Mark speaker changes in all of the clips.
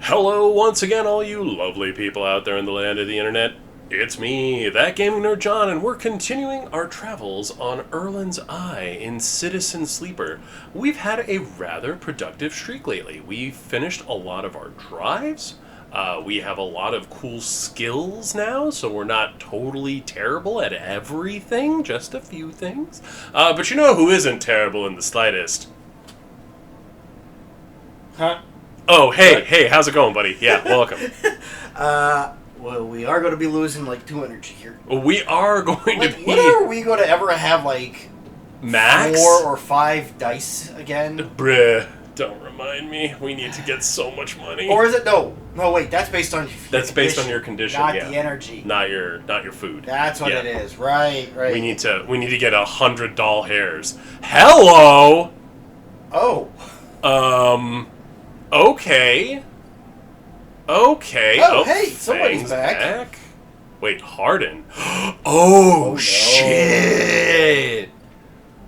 Speaker 1: Hello once again, all you lovely people out there in the land of the internet. It's me, that gaming nerd John, and we're continuing our travels on Erlin's Eye in Citizen Sleeper. We've had a rather productive streak lately. We've finished a lot of our drives. We have a lot of cool skills now, so we're not totally terrible at everything, just a few things. But you know who isn't terrible in the slightest?
Speaker 2: Huh?
Speaker 1: Oh, hey, how's it going, buddy? Yeah, welcome.
Speaker 2: Well, we are going to be losing like 2 energy here.
Speaker 1: We are going to be...
Speaker 2: When are we going to ever have like...
Speaker 1: Max?
Speaker 2: 4 or 5 dice again?
Speaker 1: Bruh, don't remind me. We need to get so much money.
Speaker 2: Or is it... No, wait, that's based on...
Speaker 1: That's based on your condition,
Speaker 2: not
Speaker 1: yeah.
Speaker 2: the energy.
Speaker 1: Not your food.
Speaker 2: That's what
Speaker 1: Yeah.
Speaker 2: it is. Right.
Speaker 1: We need to get 100 doll hairs. Hello!
Speaker 2: Oh.
Speaker 1: Okay.
Speaker 2: Oh, hey, somebody's
Speaker 1: Feng's
Speaker 2: back.
Speaker 1: Wait, Hardin.
Speaker 2: Oh, no.
Speaker 1: Shit!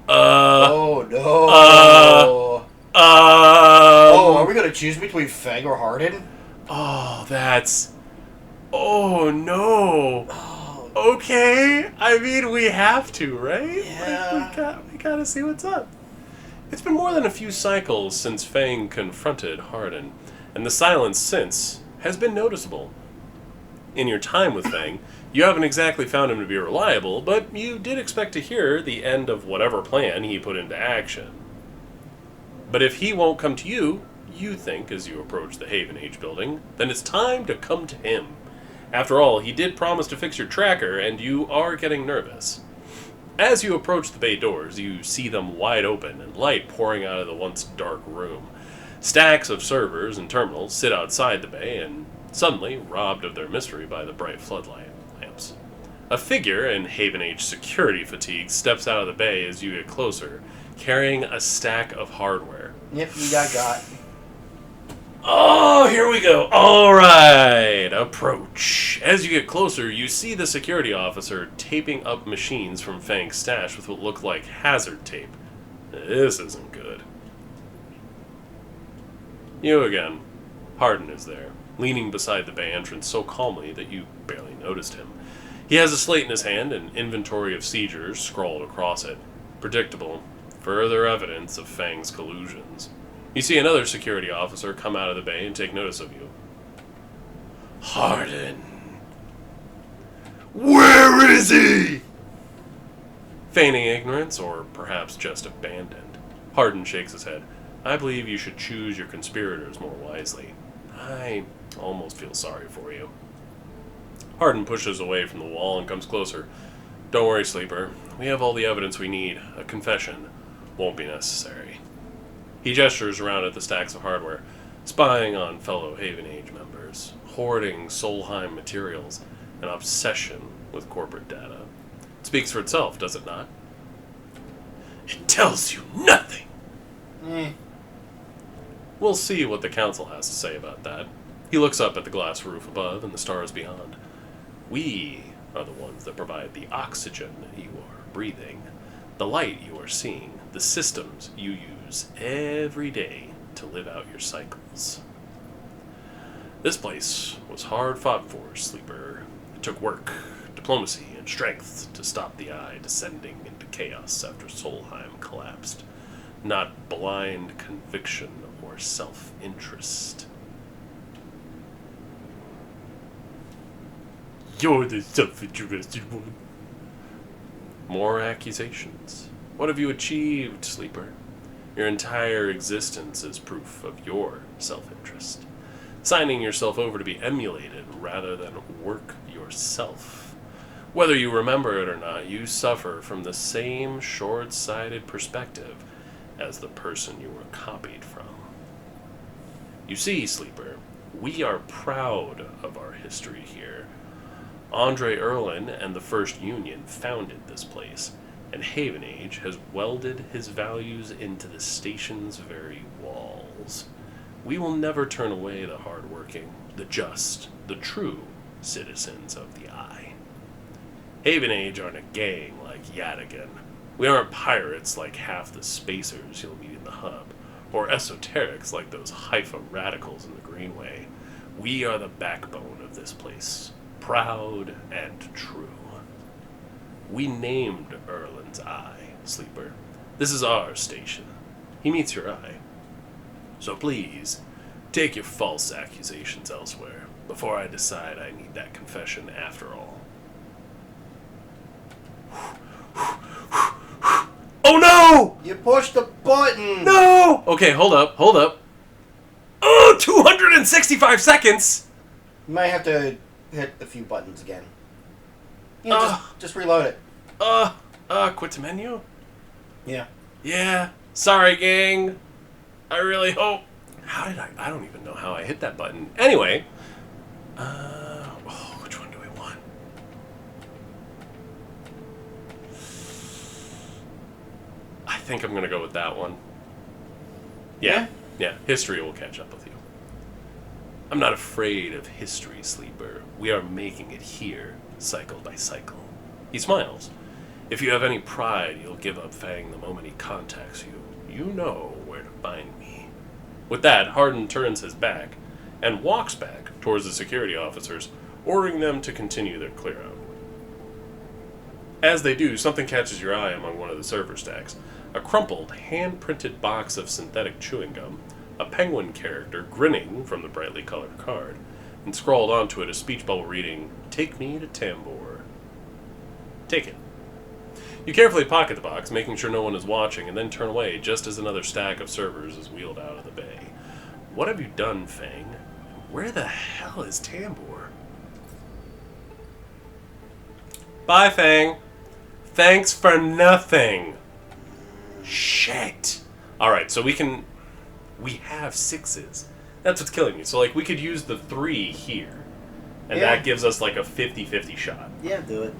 Speaker 2: Oh, no. Are we going to choose between Feng or Hardin?
Speaker 1: Oh, that's... Oh, no.
Speaker 2: Oh.
Speaker 1: Okay. I mean, we have to, right?
Speaker 2: Yeah.
Speaker 1: Like, we gotta see what's up. It's been more than a few cycles since Feng confronted Hardin, and the silence since has been noticeable. In your time with Feng, you haven't exactly found him to be reliable, but you did expect to hear the end of whatever plan he put into action. But if he won't come to you, you think as you approach the Haven Age building, then it's time to come to him. After all, he did promise to fix your tracker, and you are getting nervous. As you approach the bay doors, you see them wide open and light pouring out of the once dark room. Stacks of servers and terminals sit outside the bay and suddenly robbed of their mystery by the bright floodlight lamps. A figure in Haven Age security fatigue steps out of the bay as you get closer, carrying a stack of hardware.
Speaker 2: Yep, you got.
Speaker 1: Oh, here we go. All right, approach. As you get closer, you see the security officer taping up machines from Feng's stash with what looked like hazard tape. This isn't good. You again. Hardin is there, leaning beside the bay entrance so calmly that you barely noticed him. He has a slate in his hand and inventory of seizures scrawled across it. Predictable. Further evidence of Feng's collusions. You see another security officer come out of the bay and take notice of you. Hardin. Where is he? Feigning ignorance, or perhaps just abandoned, Hardin shakes his head. I believe you should choose your conspirators more wisely. I almost feel sorry for you. Hardin pushes away from the wall and comes closer. Don't worry, Sleeper. We have all the evidence we need. A confession won't be necessary. He gestures around at the stacks of hardware, spying on fellow Haven Age members, hoarding Solheim materials, an obsession with corporate data. It speaks for itself, does it not? It tells you nothing! We'll see what the council has to say about that. He looks up at the glass roof above and the stars beyond. We are the ones that provide the oxygen you are breathing, the light you are seeing, the systems you use every day to live out your cycles. This place was hard fought for, Sleeper. It took work, diplomacy, and strength to stop the Eye descending into chaos after Solheim collapsed. Not blind conviction or self-interest. You're the self-interested one. More accusations. What have you achieved, Sleeper? Your entire existence is proof of your self-interest. Signing yourself over to be emulated rather than work yourself. Whether you remember it or not, you suffer from the same short-sighted perspective as the person you were copied from. You see, Sleeper, we are proud of our history here. Andre Erlin and the First Union founded this place, and Haven Age has welded his values into the station's very walls. We will never turn away the hard-working, the just, the true citizens of the Eye. Haven Age aren't a gang like Yadigan. We aren't pirates like half the spacers you'll meet in the hub, or esoterics like those Haifa radicals in the Greenway. We are the backbone of this place, proud and true. We named Erlin's Eye, Sleeper. This is our station. He meets your eye. So please, take your false accusations elsewhere before I decide I need that confession after all. Oh no!
Speaker 2: You pushed the button!
Speaker 1: No! Okay, hold up. Oh, 265 seconds!
Speaker 2: You might have to hit a few buttons again. Just reload it.
Speaker 1: Quit to menu?
Speaker 2: Yeah.
Speaker 1: Yeah. Sorry, gang. I really hope. How did I don't even know how I hit that button. Anyway. Which one do we want? I think I'm going to go with that one. Yeah. History will catch up with you. I'm not afraid of history, Sleeper. We are making it here, cycle by cycle. He smiles. If you have any pride, you'll give up Feng the moment he contacts you. You know where to find me. With that, Hardin turns his back and walks back towards the security officers, ordering them to continue their clear-out. As they do, something catches your eye among one of the server stacks. A crumpled, hand-printed box of synthetic chewing gum, a penguin character grinning from the brightly colored card, and scrawled onto it a speech bubble reading, "Take me to Tambor." Take it. You carefully pocket the box, making sure no one is watching, and then turn away just as another stack of servers is wheeled out of the bay. What have you done, Feng? Where the hell is Tambor? Bye, Feng. Thanks for nothing. Shit. Alright, so we have 6s. That's what's killing me. So, we could use the 3 here. And that gives us, a 50-50 shot.
Speaker 2: Yeah, do it.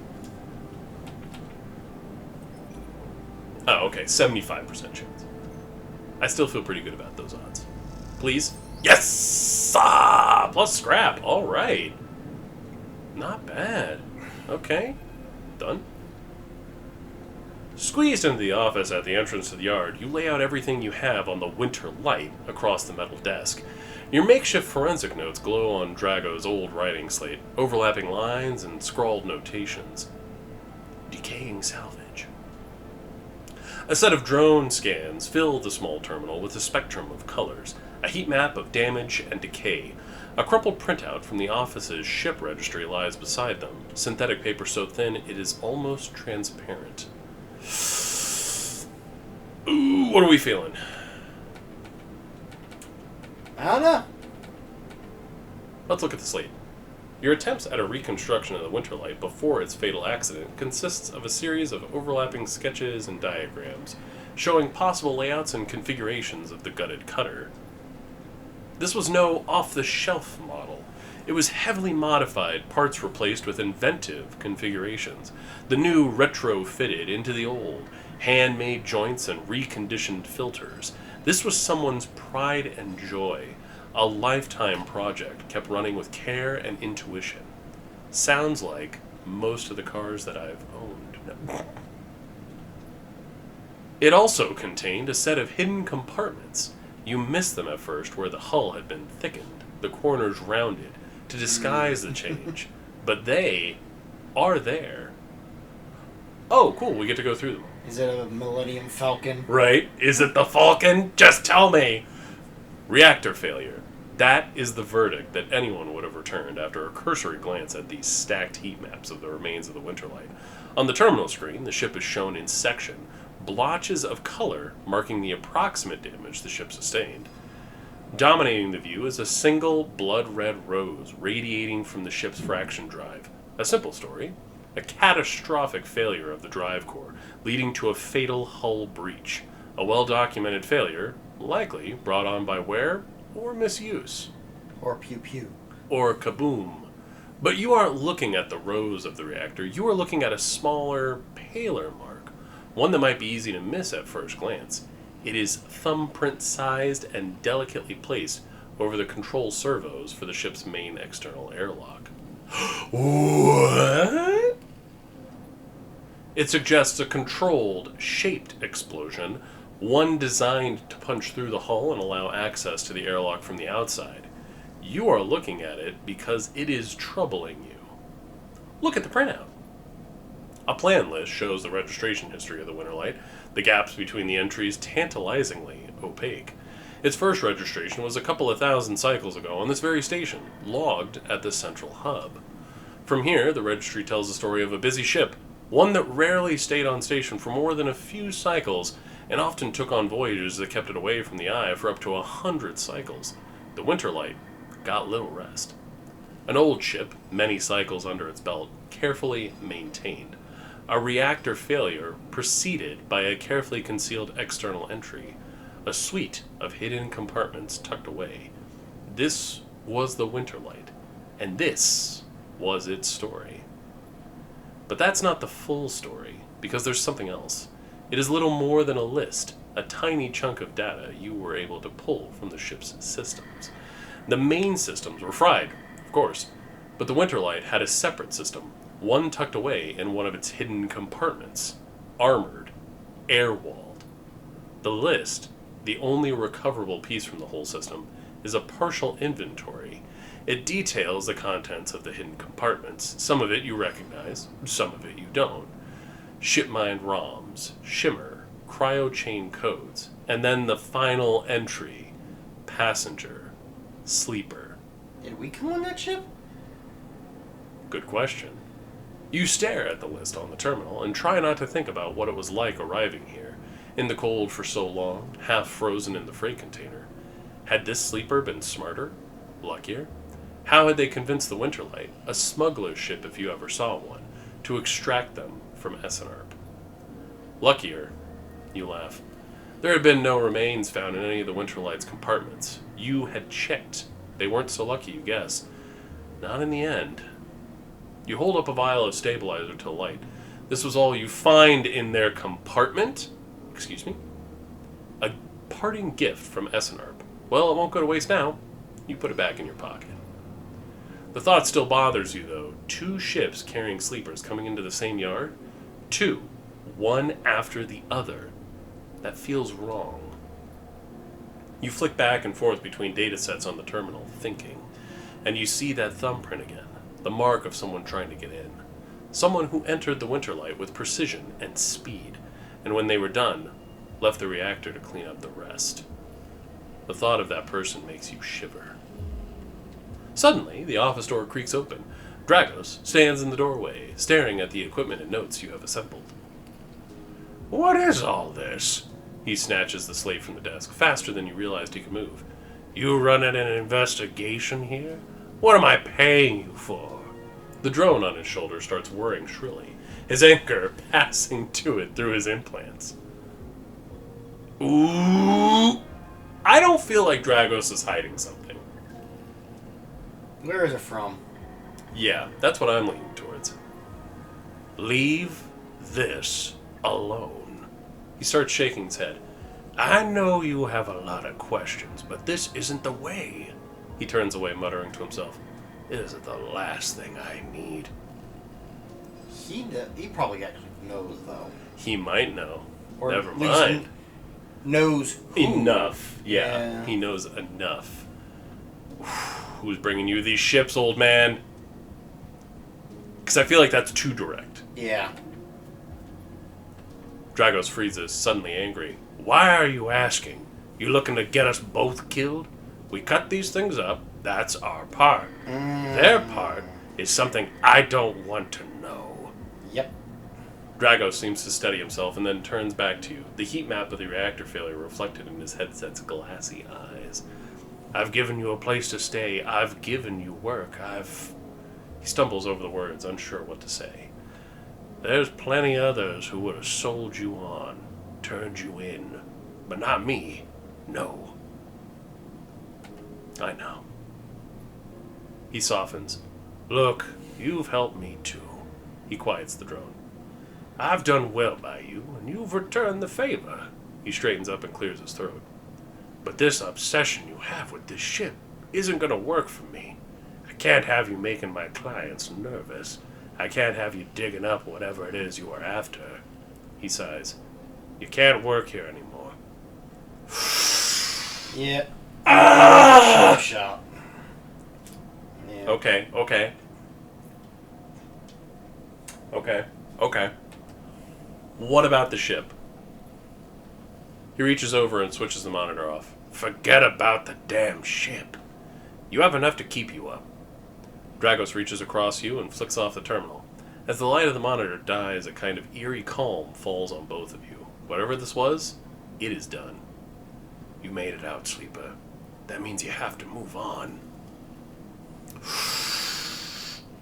Speaker 1: Oh, okay. 75% chance. I still feel pretty good about those odds. Please? Yes! Plus scrap. All right. Not bad. Okay. Done. Squeezed into the office at the entrance to the yard, you lay out everything you have on the winter light across the metal desk. Your makeshift forensic notes glow on Dragos' old writing slate, overlapping lines and scrawled notations. Decaying salvage. A set of drone scans fill the small terminal with a spectrum of colors, a heat map of damage and decay. A crumpled printout from the office's ship registry lies beside them, synthetic paper so thin it is almost transparent. Ooh, what are we feeling?
Speaker 2: I don't know.
Speaker 1: Let's look at the slate. Your attempts at a reconstruction of the Winterlight before its fatal accident consists of a series of overlapping sketches and diagrams, showing possible layouts and configurations of the gutted cutter. This was no off-the-shelf model. It was heavily modified, parts replaced with inventive configurations, the new retrofitted into the old, handmade joints and reconditioned filters. This was someone's pride and joy. A lifetime project kept running with care and intuition. Sounds like most of the cars that I've owned. It also contained a set of hidden compartments. You missed them at first where the hull had been thickened, the corners rounded, to disguise the change. But they are there. Oh, cool, we get to go through them.
Speaker 2: Is it a Millennium Falcon?
Speaker 1: Right? Is it the Falcon? Just tell me! Reactor failure. That is the verdict that anyone would have returned after a cursory glance at these stacked heat maps of the remains of the Winterlight. On the terminal screen, the ship is shown in section, blotches of color marking the approximate damage the ship sustained. Dominating the view is a single blood-red rose radiating from the ship's fraction drive. A simple story. A catastrophic failure of the drive core, leading to a fatal hull breach. A well-documented failure, likely brought on by wear or misuse.
Speaker 2: Or pew-pew.
Speaker 1: Or kaboom. But you aren't looking at the rose of the reactor, you are looking at a smaller, paler mark, one that might be easy to miss at first glance. It is thumbprint-sized and delicately placed over the control servos for the ship's main external airlock. What? It suggests a controlled, shaped explosion, one designed to punch through the hull and allow access to the airlock from the outside. You are looking at it because it is troubling you. Look at the printout. A plan list shows the registration history of the Winterlight, the gaps between the entries tantalizingly opaque. Its first registration was a couple of thousand cycles ago on this very station, logged at the central hub. From here, the registry tells the story of a busy ship, one that rarely stayed on station for more than a few cycles, and often took on voyages that kept it away from the eye for up to 100 cycles. The Winterlight got little rest. An old ship, many cycles under its belt, carefully maintained. A reactor failure preceded by a carefully concealed external entry. A suite of hidden compartments tucked away. This was the Winterlight, and this was its story. But that's not the full story, because there's something else. It is little more than a list, a tiny chunk of data you were able to pull from the ship's systems. The main systems were fried, of course, but the Winterlight had a separate system, one tucked away in one of its hidden compartments, armored, air-walled. The list, the only recoverable piece from the whole system, is a partial inventory. It details the contents of the hidden compartments. Some of it you recognize, some of it you don't. Shipmind ROMs, shimmer, cryo-chain codes, and then the final entry, passenger, sleeper.
Speaker 2: Did we come on that ship?
Speaker 1: Good question. You stare at the list on the terminal and try not to think about what it was like arriving here, in the cold for so long, half frozen in the freight container. Had this sleeper been smarter? Luckier? How had they convinced the Winterlight, a smuggler's ship if you ever saw one, to extract them from Essenarp? Luckier? You laugh. There had been no remains found in any of the Winterlight's compartments. You had checked. They weren't so lucky, you guess. Not in the end. You hold up a vial of stabilizer to the light. This was all you find in their compartment? Excuse me? A parting gift from Essenarp. Well, it won't go to waste now. You put it back in your pocket. The thought still bothers you, though. 2 ships carrying sleepers coming into the same yard? 2. One after the other. That feels wrong. You flick back and forth between datasets on the terminal, thinking. And you see that thumbprint again. The mark of someone trying to get in. Someone who entered the Winterlight with precision and speed, and when they were done, left the reactor to clean up the rest. The thought of that person makes you shiver. Suddenly, the office door creaks open. Dragos stands in the doorway, staring at the equipment and notes you have assembled. What is all this? He snatches the slate from the desk, faster than you realized he could move. You running an investigation here? What am I paying you for? The drone on his shoulder starts whirring shrilly, his anchor passing to it through his implants. Ooh! I don't feel like Dragos is hiding something.
Speaker 2: Where is it from?
Speaker 1: Yeah, that's what I'm leaning towards. Leave this alone. He starts shaking his head. I know you have a lot of questions, but this isn't the way. He turns away, muttering to himself. It isn't the last thing I need.
Speaker 2: He probably actually knows, though.
Speaker 1: He might know.
Speaker 2: Or
Speaker 1: Never
Speaker 2: at least
Speaker 1: mind.
Speaker 2: Knows who.
Speaker 1: Enough. Yeah, he knows enough. Who's bringing you these ships, old man? Because I feel like that's too direct.
Speaker 2: Yeah.
Speaker 1: Dragos freezes, suddenly angry. Why are you asking? You looking to get us both killed? We cut these things up. That's our part. Their part is something I don't want to know.
Speaker 2: Yep.
Speaker 1: Dragos seems to steady himself and then turns back to you, the heat map of the reactor failure reflected in his headset's glassy eyes. I've given you a place to stay. I've given you work. He stumbles over the words, unsure what to say. There's plenty others who would have sold you on, turned you in. But not me. No. I know. He softens. Look, you've helped me too. He quiets the drone. I've done well by you, and you've returned the favor. He straightens up and clears his throat. But this obsession you have with this ship isn't going to work for me. I can't have you making my clients nervous. I can't have you digging up whatever it is you are after. He sighs. You can't work here anymore.
Speaker 2: Yeah.
Speaker 1: Ah!
Speaker 2: Shot. Yeah.
Speaker 1: Okay. What about the ship? He reaches over and switches the monitor off. Forget about the damn ship. You have enough to keep you up. Dragos reaches across you and flicks off the terminal. As the light of the monitor dies, a kind of eerie calm falls on both of you. Whatever this was, it is done. You made it out, Sleeper. That means you have to move on.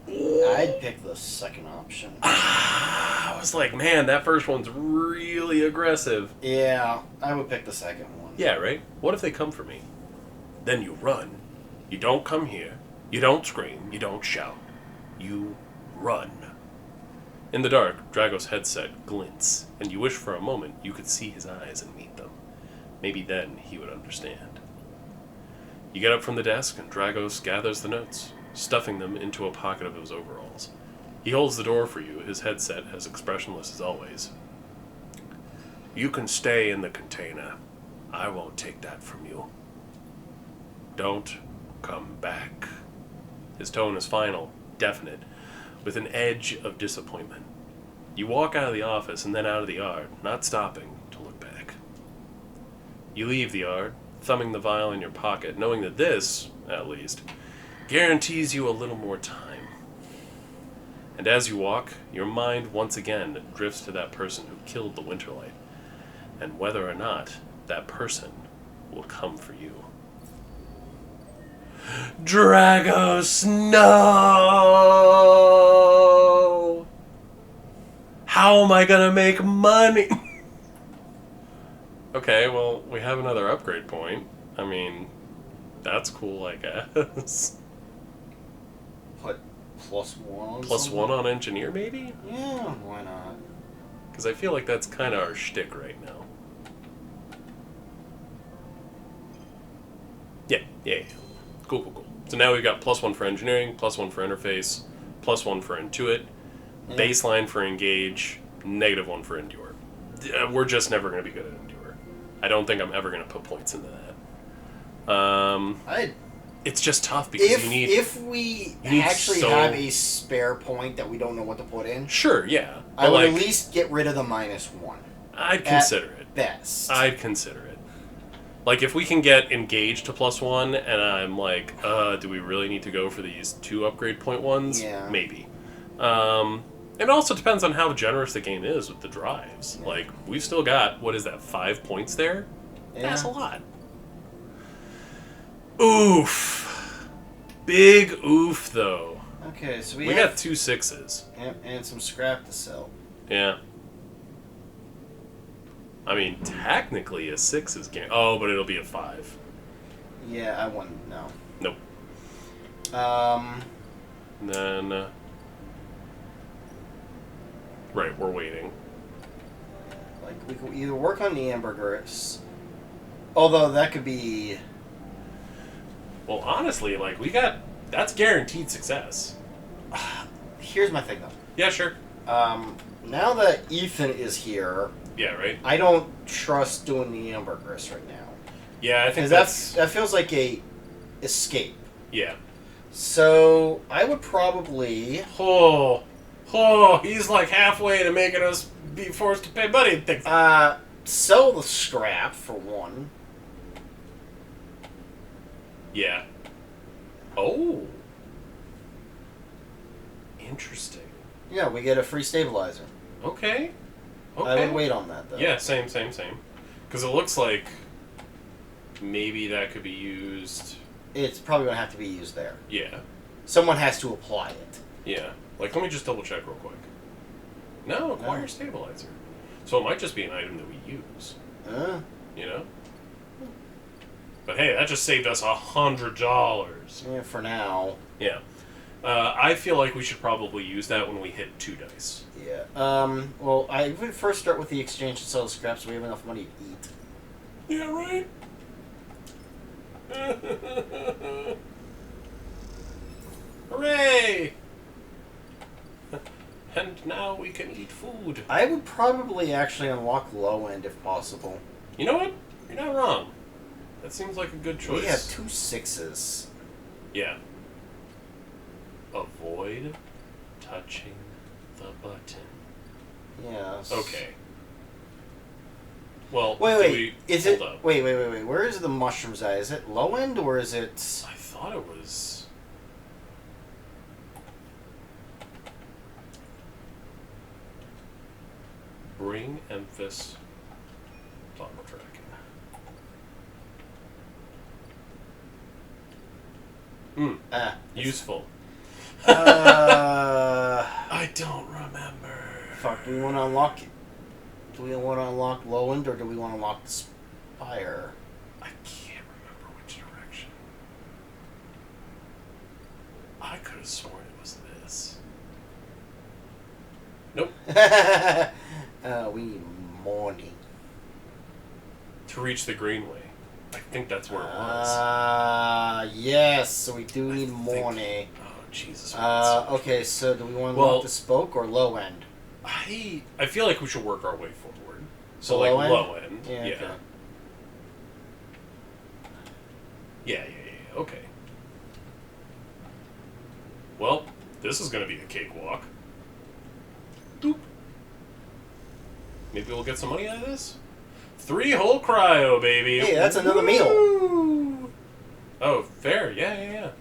Speaker 2: I'd pick the second option.
Speaker 1: I was like, man, that first one's really aggressive.
Speaker 2: Yeah, I would pick the second one.
Speaker 1: Yeah, right? What if they come for me? Then you run. You don't come here. You don't scream. You don't shout. You run. In the dark, Dragos' headset glints, and you wish for a moment you could see his eyes and meet them. Maybe then he would understand. You get up from the desk, and Dragos gathers the notes, stuffing them into a pocket of his overalls. He holds the door for you, his headset as expressionless as always. You can stay in the container. I won't take that from you. Don't come back. His tone is final, definite, with an edge of disappointment. You walk out of the office and then out of the yard, not stopping to look back. You leave the yard, thumbing the vial in your pocket, knowing that this, at least, guarantees you a little more time. And as you walk, your mind once again drifts to that person who killed the Winterlight, and whether or not that person will come for you. Dragos, no! How am I gonna make money? Okay, well, we have another upgrade point. I mean, that's cool, I guess.
Speaker 2: Put +1 on
Speaker 1: Plus
Speaker 2: something?
Speaker 1: 1 on engineer, maybe?
Speaker 2: Yeah, why not?
Speaker 1: Because I feel like that's kind of our shtick right now. Yeah. Cool. So now we've got +1 for engineering, +1 for interface, +1 for intuit, baseline for engage, -1 for endure. We're just never going to be good at endure. I don't think I'm ever going to put points into that. It's just tough because
Speaker 2: if we actually have a spare point that we don't know what to put in.
Speaker 1: Sure, yeah.
Speaker 2: I would at least get rid of the -1.
Speaker 1: I'd consider it.
Speaker 2: Best.
Speaker 1: I'd consider it. Like, if we can get engaged to +1, and I'm like, do we really need to go for these 2 upgrade point ones?
Speaker 2: Yeah.
Speaker 1: Maybe. It also depends on how generous the game is with the drives. Yeah. Like, we've still got, 5 points there? Yeah. That's a lot. Oof. Big oof, though.
Speaker 2: Okay, so
Speaker 1: we got 2 6s.
Speaker 2: And some scrap to sell.
Speaker 1: Yeah. I mean, technically a 6 is game. Oh, but it'll be a 5.
Speaker 2: Yeah, I wouldn't. No.
Speaker 1: Nope. Then. Right, we're waiting.
Speaker 2: Like, we could either work on the ambergris. Although that could be.
Speaker 1: Well, honestly, like, we got. That's guaranteed success.
Speaker 2: Here's my thing, though.
Speaker 1: Yeah, sure.
Speaker 2: Now that Ethan is here.
Speaker 1: Yeah, right.
Speaker 2: I don't trust doing the ambergris right now.
Speaker 1: Yeah, I think
Speaker 2: that feels like a escape.
Speaker 1: Yeah.
Speaker 2: So I would probably.
Speaker 1: Oh, he's like halfway to making us be forced to pay money.
Speaker 2: Sell the scrap for 1.
Speaker 1: Yeah. Oh. Interesting.
Speaker 2: Yeah, we get a free stabilizer.
Speaker 1: Okay.
Speaker 2: I would wait on that, though.
Speaker 1: Yeah, same. Because it looks like maybe that could be used.
Speaker 2: It's probably going to have to be used there.
Speaker 1: Yeah.
Speaker 2: Someone has to apply it.
Speaker 1: Yeah. Like, let me just double check real quick. No, acquire stabilizer. So it might just be an item that we use. You know? But hey, that just saved us $100.
Speaker 2: Yeah, for now.
Speaker 1: Yeah. I feel like we should probably use that when we hit 2 dice.
Speaker 2: Yeah. Well, I would first start with the exchange and sell the scraps so we have enough money to eat.
Speaker 1: Yeah, right? Hooray! And now we can eat food.
Speaker 2: I would probably actually unlock low end if possible.
Speaker 1: You know what? You're not wrong. That seems like a good choice.
Speaker 2: We have 2 6s.
Speaker 1: Yeah. Avoid touching the button.
Speaker 2: Yes.
Speaker 1: Okay. Well,
Speaker 2: Wait. Is it?
Speaker 1: Hold up.
Speaker 2: Wait. Where is the mushrooms at? Is it low end or is it?
Speaker 1: I thought it was. Bring emphasis. Toggle tracking. Useful. I don't remember.
Speaker 2: Fuck. Do we want to unlock? Do we want to unlock low end or do we want to unlock the spire?
Speaker 1: I can't remember which direction. I could have sworn it was this. Nope.
Speaker 2: We need money.
Speaker 1: To reach the Greenway. I think that's where it was.
Speaker 2: Yes. So we do need money.
Speaker 1: Oh, Jesus.
Speaker 2: Okay. So do we want to unlock the spoke or low end?
Speaker 1: I feel like we should work our way forward. So
Speaker 2: So
Speaker 1: like
Speaker 2: low end?
Speaker 1: low end.
Speaker 2: Yeah.
Speaker 1: Yeah.
Speaker 2: Okay.
Speaker 1: Yeah. Okay. Well, this is going to be a cakewalk. Doop. Maybe we'll get some money out of this? 3 whole cryo, baby.
Speaker 2: Hey, that's another meal.
Speaker 1: Oh, fair. Yeah.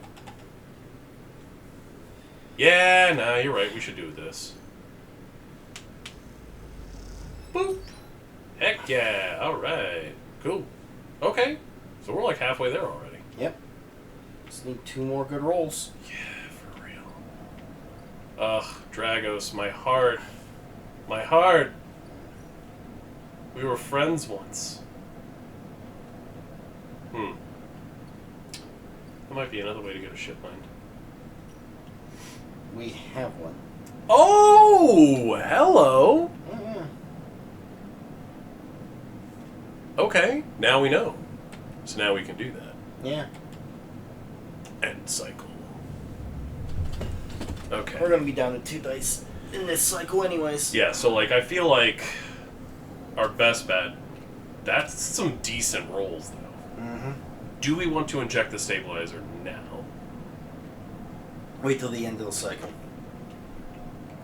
Speaker 1: Yeah, nah, you're right. We should do this. Boop. Heck yeah. All right. Cool. Okay. So we're like halfway there already.
Speaker 2: Yep. Just need 2 more good rolls.
Speaker 1: Yeah, for real. Ugh, Dragos, my heart. My heart. We were friends once. That might be another way to get a shipment.
Speaker 2: We have one.
Speaker 1: Oh, hello.
Speaker 2: Mm-hmm.
Speaker 1: Okay, now we know. So now we can do that.
Speaker 2: Yeah.
Speaker 1: End cycle. Okay.
Speaker 2: We're gonna be down to 2 dice in this cycle, anyways.
Speaker 1: Yeah, so like I feel like our best bet. That's some decent rolls, though.
Speaker 2: Mm-hmm.
Speaker 1: Do we want to inject the stabilizer now?
Speaker 2: Wait till the end of the cycle.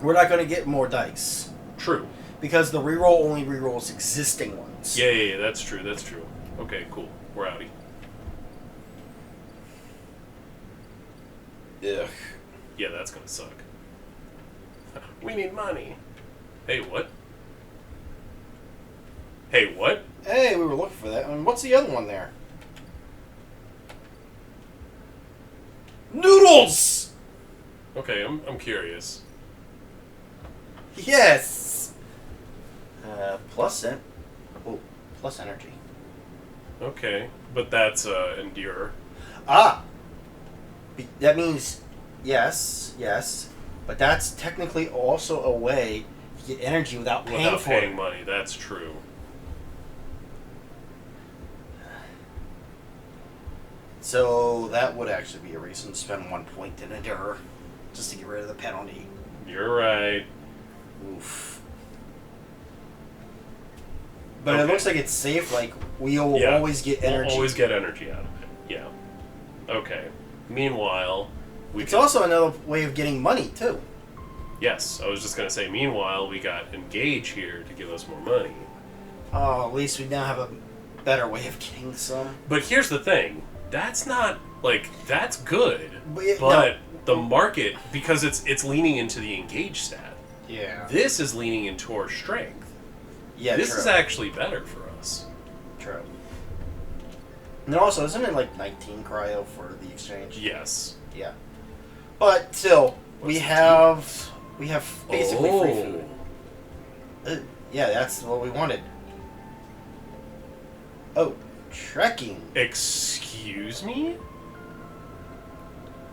Speaker 2: We're not gonna get more dice
Speaker 1: True.
Speaker 2: because the reroll only rerolls existing ones.
Speaker 1: Yeah, that's true. Okay, cool. We're outie.
Speaker 2: Ugh.
Speaker 1: Yeah, that's gonna suck. We need money. Hey, what? Hey, what?
Speaker 2: Hey, we were looking for that. What's the other one there? Noodles!
Speaker 1: Okay, I'm curious.
Speaker 2: Yes! Plus energy.
Speaker 1: Okay, but that's endure.
Speaker 2: That means yes, but that's technically also a way to get energy without paying for it.
Speaker 1: Money. That's true.
Speaker 2: So that would actually be a reason to spend 1 point in endure, just to get rid of the penalty.
Speaker 1: You're right.
Speaker 2: Oof. But it looks like it's safe. Like we'll always get energy.
Speaker 1: We'll always get energy out of it. Yeah. Okay. Meanwhile,
Speaker 2: It's also another way of getting money too.
Speaker 1: Yes, I was just gonna say. Meanwhile, we got engage here to give us more money.
Speaker 2: Oh, at least we now have a better way of getting some.
Speaker 1: But here's the thing. That's not like that's good.
Speaker 2: But
Speaker 1: But the market, because it's leaning into the engage stat.
Speaker 2: Yeah.
Speaker 1: This is leaning into our strength.
Speaker 2: Yeah.
Speaker 1: This
Speaker 2: true.
Speaker 1: is actually better for us.
Speaker 2: True. And also, isn't it like 19 cryo for the exchange?
Speaker 1: Yes.
Speaker 2: Yeah. But still, we have basically free
Speaker 1: Oh.
Speaker 2: food. Yeah, that's what we wanted. Oh, trekking.
Speaker 1: Excuse me?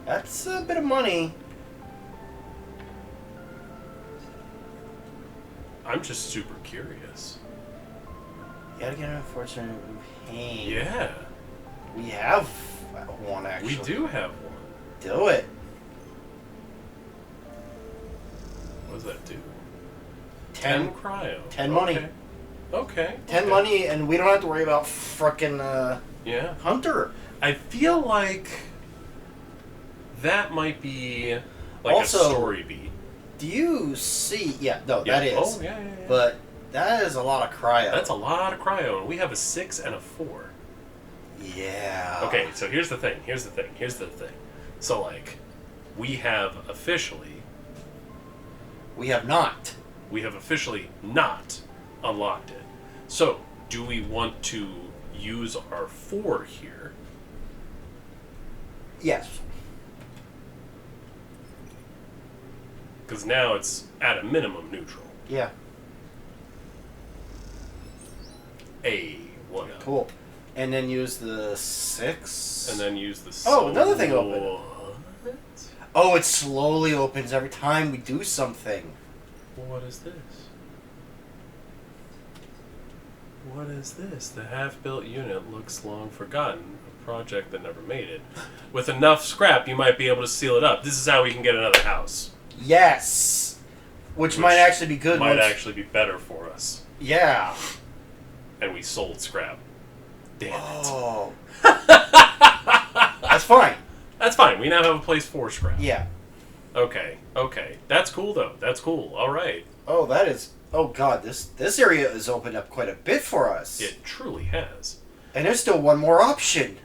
Speaker 2: That's a bit of money.
Speaker 1: I'm just super curious.
Speaker 2: You gotta get an unfortunate pain.
Speaker 1: Yeah.
Speaker 2: We have one, actually.
Speaker 1: We do have one.
Speaker 2: Do it.
Speaker 1: What does that do?
Speaker 2: 10
Speaker 1: cryo.
Speaker 2: 10 money.
Speaker 1: Okay. Okay.
Speaker 2: 10 money, and we don't have to worry about frickin'
Speaker 1: Yeah.
Speaker 2: Hunter.
Speaker 1: I feel like that might be like
Speaker 2: Also,
Speaker 1: a story beat.
Speaker 2: Do you see... Yeah, no, that is.
Speaker 1: Oh, yeah.
Speaker 2: But that is a lot of cryo.
Speaker 1: That's a lot of cryo, and we have a 6 and a 4.
Speaker 2: Yeah.
Speaker 1: Okay, so here's the thing. So, like, we have officially...
Speaker 2: We have not.
Speaker 1: We have officially not unlocked it. So, do we want to use our 4 here?
Speaker 2: Yes.
Speaker 1: Because now it's at a minimum neutral.
Speaker 2: Yeah.
Speaker 1: What up?
Speaker 2: Cool. And then use the 6.
Speaker 1: And then use the...
Speaker 2: Oh, another thing open.
Speaker 1: What?
Speaker 2: Oh, it slowly opens every time we do something.
Speaker 1: What is this? What is this? The half-built unit looks long forgotten. A project that never made it. With enough scrap, you might be able to seal it up. This is how we can get another house.
Speaker 2: Yes! Which might actually be good.
Speaker 1: Might actually be better for us.
Speaker 2: Yeah.
Speaker 1: And we sold scrap. Damn it.
Speaker 2: Oh. That's fine.
Speaker 1: That's fine. We now have a place for scrap.
Speaker 2: Yeah.
Speaker 1: Okay. That's cool, though. That's cool. All right.
Speaker 2: Oh, that is... Oh, God. This area has opened up quite a bit for us.
Speaker 1: It truly has.
Speaker 2: And there's still one more option.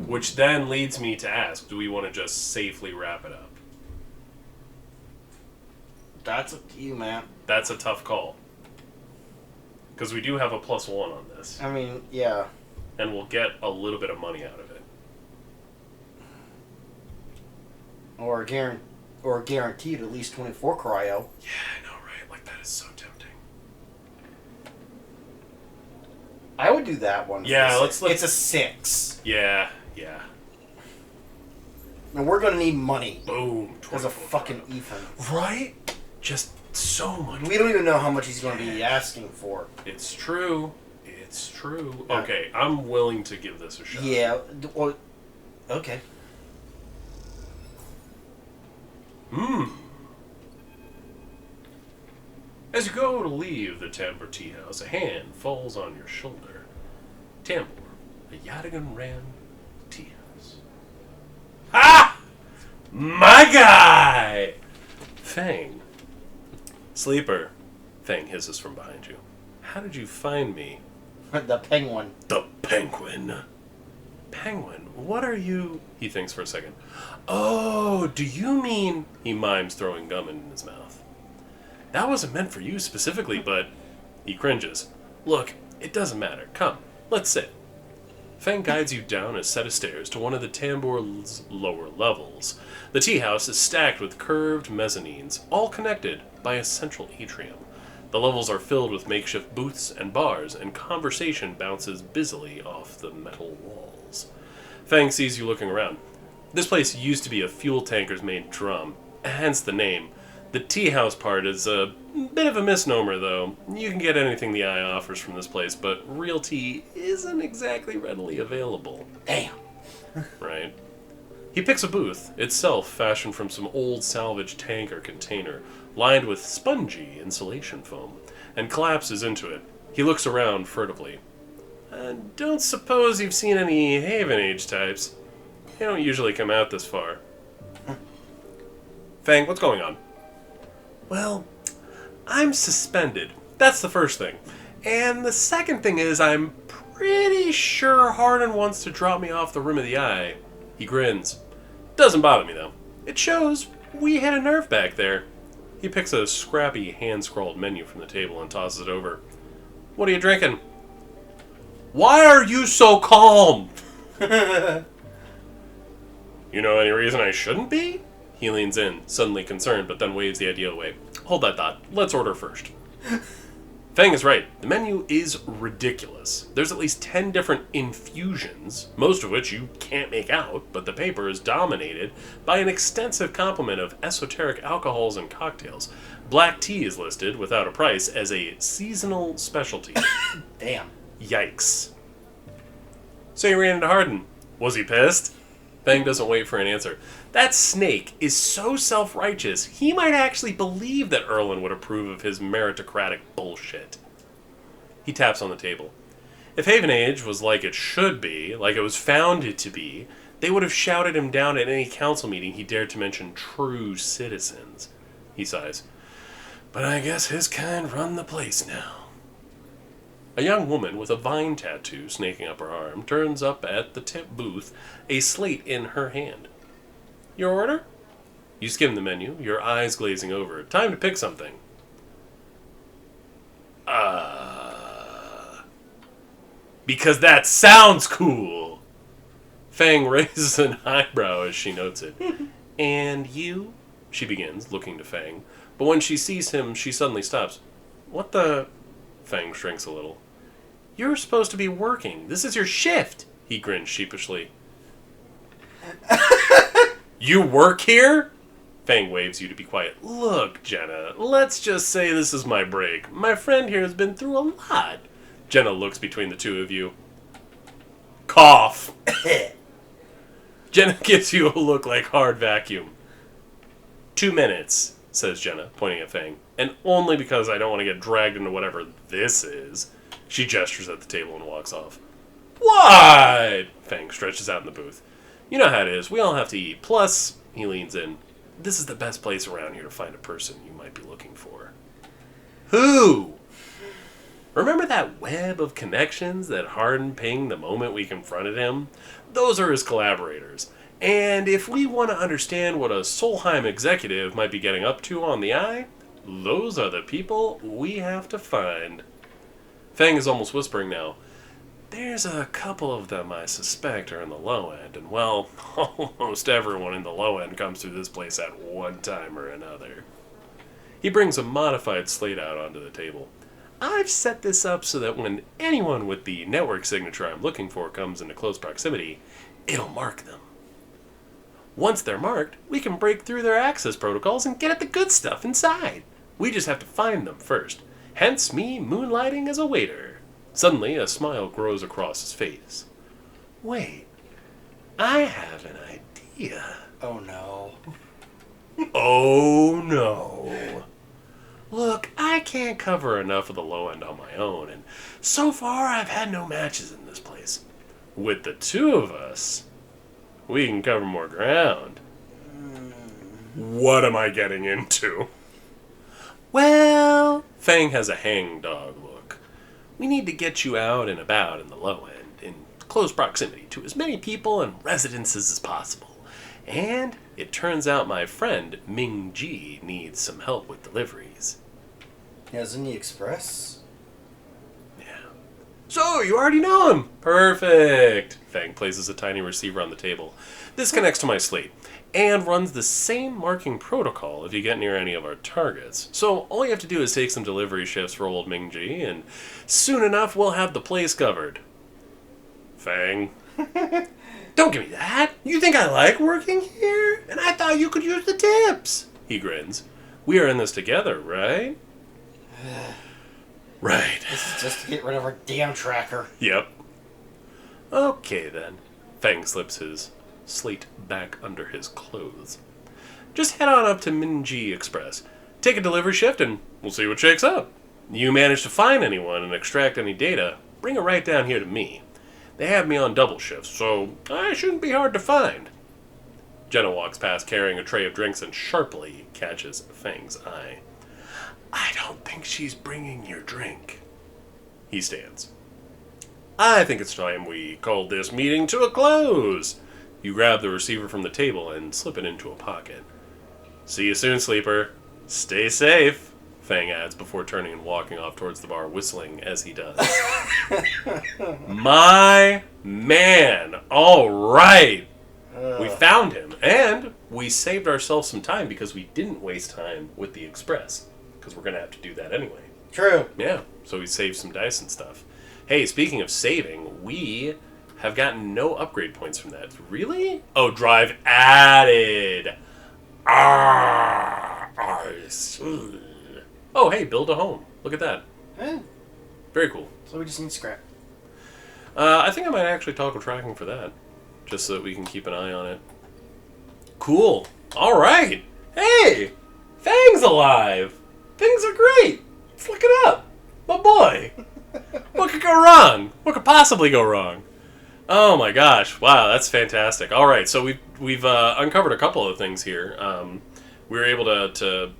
Speaker 1: Which then leads me to ask, do we want to just safely wrap it up?
Speaker 2: That's up to you, man.
Speaker 1: That's a tough call. Because we do have a +1 on this.
Speaker 2: I mean, yeah.
Speaker 1: And we'll get a little bit of money out of it.
Speaker 2: Or guaranteed at least 24 cryo.
Speaker 1: Yeah, I know, right? Like, that is so tempting.
Speaker 2: I would do that one.
Speaker 1: Yeah, let's...
Speaker 2: It's a 6.
Speaker 1: Yeah.
Speaker 2: And we're going to need money.
Speaker 1: Boom.
Speaker 2: As a fucking Ethan.
Speaker 1: Right? Just so much.
Speaker 2: We don't even know how much he's going to be asking for.
Speaker 1: It's true.
Speaker 2: Yeah.
Speaker 1: Okay, I'm willing to give this a shot.
Speaker 2: Yeah. Well, okay.
Speaker 1: As you go to leave the Tambor tea house, a hand falls on your shoulder. Tambor, a Yadigan ran tea house. Ha! My guy! Feng. Sleeper. Feng hisses from behind you. How did you find me?
Speaker 2: The penguin.
Speaker 1: The penguin. Penguin? What are you... He thinks for a second. Oh, do you mean... He mimes throwing gum in his mouth. That wasn't meant for you specifically, but... He cringes. Look, it doesn't matter. Come, let's sit. Feng guides you down a set of stairs to one of the Tambor's lower levels. The tea house is stacked with curved mezzanines, all connected by a central atrium. The levels are filled with makeshift booths and bars, and conversation bounces busily off the metal walls. Feng sees you looking around. This place used to be a fuel tanker's main drum, hence the name. The tea house part is a bit of a misnomer, though. You can get anything the eye offers from this place, but real tea isn't exactly readily available.
Speaker 2: Damn.
Speaker 1: Right? He picks a booth, itself fashioned from some old salvage tank or container, lined with spongy insulation foam, and collapses into it. He looks around furtively. Don't suppose you've seen any Haven Age types. They don't usually come out this far. Feng, what's going on? Well, I'm suspended. That's the first thing. And the second thing is I'm pretty sure Hardin wants to drop me off the rim of the eye. He grins. Doesn't bother me, though. It shows we had a nerve back there. He picks a scrappy, hand-scrawled menu from the table and tosses it over. What are you drinking? Why are you so calm? You know any reason I shouldn't be? He leans in, suddenly concerned, but then waves the idea away. Hold that thought. Let's order first. Feng is right. The menu is ridiculous. There's at least 10 different infusions, most of which you can't make out, but the paper is dominated by an extensive complement of esoteric alcohols and cocktails. Black tea is listed, without a price, as a seasonal specialty.
Speaker 2: Damn.
Speaker 1: Yikes. So you ran into Hardin. Was he pissed? Feng doesn't wait for an answer. That snake is so self-righteous, he might actually believe that Erlin would approve of his meritocratic bullshit. He taps on the table. If Haven Age was like it should be, like it was founded to be, they would have shouted him down at any council meeting he dared to mention true citizens. He sighs. But I guess his kind run the place now. A young woman with a vine tattoo snaking up her arm turns up at the tip booth, a slate in her hand. Your order? You skim the menu, your eyes glazing over. Time to pick something. Because that sounds cool. Feng raises an eyebrow as she notes it. And you? She begins, looking to Feng. But when she sees him, she suddenly stops. What the... Feng shrinks a little. You're supposed to be working. This is your shift. He grins sheepishly. You work here? Feng waves you to be quiet. Look, Jenna, let's just say this is my break. My friend here has been through a lot. Jenna looks between the two of you. Cough. Jenna gives you a look like hard vacuum. 2 minutes, says Jenna, pointing at Feng. And only because I don't want to get dragged into whatever this is. She gestures at the table and walks off. What? Feng stretches out in the booth. You know how it is. We all have to eat. Plus, he leans in. This is the best place around here to find a person you might be looking for. Who? Remember that web of connections that Hardin pinged the moment we confronted him? Those are his collaborators. And if we want to understand what a Solheim executive might be getting up to on the eye, those are the people we have to find. Feng is almost whispering now. There's a couple of them I suspect are in the low end, and well, almost everyone in the low end comes through this place at one time or another. He brings a modified slate out onto the table. I've set this up so that when anyone with the network signature I'm looking for comes into close proximity, it'll mark them. Once they're marked, we can break through their access protocols and get at the good stuff inside. We just have to find them first. Hence me moonlighting as a waiter. Suddenly, a smile grows across his face. Wait, I have an idea.
Speaker 2: Oh no.
Speaker 1: Oh no. Look, I can't cover enough of the low end on my own, and so far I've had no matches in this place. With the two of us, we can cover more ground. What am I getting into? Well, Feng has a hangdog look. We need to get you out and about in the low end, in close proximity to as many people and residences as possible. And it turns out my friend Ming Ji needs some help with deliveries.
Speaker 2: Isn't he express?
Speaker 1: Yeah. So, you already know him. Perfect. Feng places a tiny receiver on the table. This connects to my slate and runs the same marking protocol if you get near any of our targets. So all you have to do is take some delivery shifts for old Ming Ji, and soon enough we'll have the place covered. Feng. Don't give me that. You think I like working here? And I thought you could use the tips. He grins. We are in this together, right? Right.
Speaker 2: This is just to get rid of our damn tracker.
Speaker 1: Yep. Okay then. Feng slips his slate back under his clothes. Just head on up to Minji Express. Take a delivery shift and we'll see what shakes up. You manage to find anyone and extract any data, bring it right down here to me. They have me on double shifts, so I shouldn't be hard to find. Jenna walks past carrying a tray of drinks and sharply catches Feng's eye. I don't think she's bringing your drink. He stands. I think it's time we called this meeting to a close. You grab the receiver from the table and slip it into a pocket. See you soon, sleeper. Stay safe, Feng adds before turning and walking off towards the bar, whistling as he does. My man! All right! We found him, and we saved ourselves some time because we didn't waste time with the express, because we're going to have to do that anyway.
Speaker 2: True.
Speaker 1: Yeah, so we saved some dice and stuff. Hey, speaking of saving, we have gotten no upgrade points from that. Really? Oh, drive added. I see. Oh, hey, build a home. Look at that. Very cool.
Speaker 2: So we just need scrap.
Speaker 1: I think I might actually toggle tracking for that, just so that we can keep an eye on it. Cool. All right. Hey, Fang's alive. Things are great. Let's look it up. My boy. What could go wrong? What could possibly go wrong? Oh my gosh! Wow, that's fantastic. All right, so we've uncovered a couple of things here. We were able to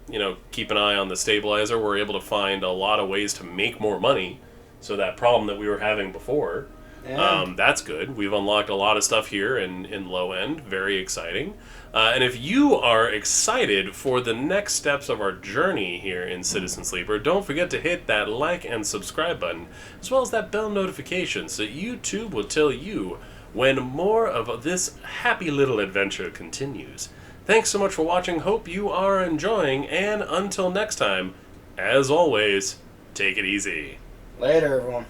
Speaker 1: keep an eye on the stabilizer. We're able to find a lot of ways to make more money. So that problem that we were having before, that's good. We've unlocked a lot of stuff here in low end. Very exciting. And if you are excited for the next steps of our journey here in Citizen Sleeper, don't forget to hit that like and subscribe button, as well as that bell notification, so YouTube will tell you when more of this happy little adventure continues. Thanks so much for watching. Hope you are enjoying, and until next time, as always, take it easy.
Speaker 2: Later, everyone.